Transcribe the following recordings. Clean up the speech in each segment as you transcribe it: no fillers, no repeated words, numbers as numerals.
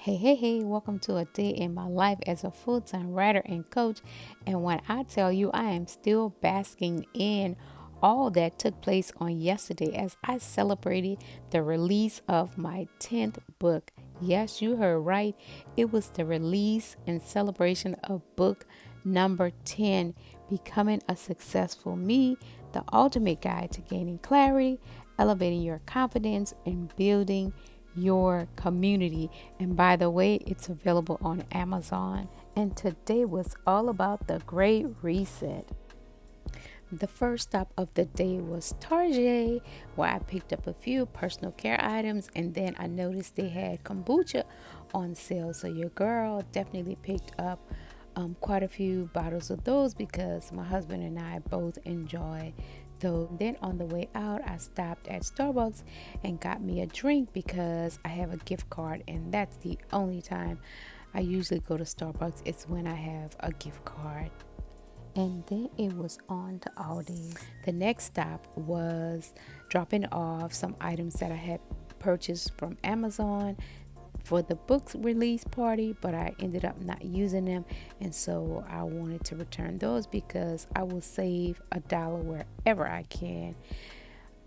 Hey, welcome to a day in my life as a full time writer and coach. And when I tell you, I am still basking in all that took place on yesterday as I celebrated the release of my 10th book. Yes, you heard right. It was the release and celebration of book number 10, Becoming a Successful Me, the ultimate guide to gaining clarity, elevating your confidence, and building your community. And by the way, it's available on Amazon. And today was all about the Great Reset. The first stop of the day was Target, where I picked up a few personal care items, and then I noticed they had kombucha on sale. So your girl definitely picked up quite a few bottles of those because my husband and I both enjoy those. Then on the way out, I stopped at Starbucks and got me a drink because I have a gift card, and that's the only time I usually go to Starbucks. It's when I have a gift card. And then it was on to Aldi's. The next stop was dropping off some items that I had purchased from Amazon for the book's release party, but I ended up not using them, and so I wanted to return those because I will save $1 wherever I can.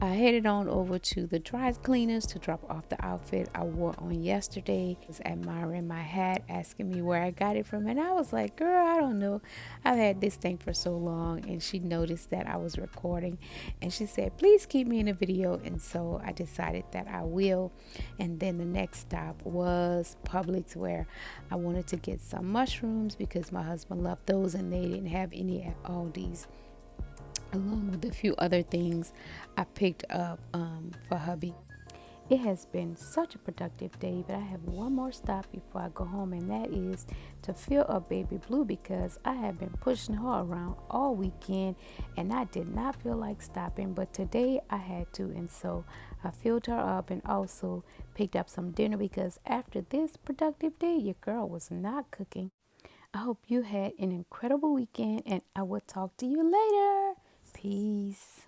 I headed on over to the dry cleaners to drop off the outfit I wore on yesterday. She was admiring my hat, asking me where I got it from, and I was like, girl, I don't know. I've had this thing for so long. And she noticed that I was recording, and she said, please keep me in a video. And so I decided that I will. And then the next stop was Publix, where I wanted to get some mushrooms because my husband loved those and they didn't have any at Aldi's, along with a few other things I picked up for hubby. It has been such a productive day, but I have one more stop before I go home, and that is to fill up Baby Blue because I have been pushing her around all weekend and I did not feel like stopping, but today I had to, and so I filled her up and also picked up some dinner because after this productive day, your girl was not cooking. I hope you had an incredible weekend, and I will talk to you later. Peace.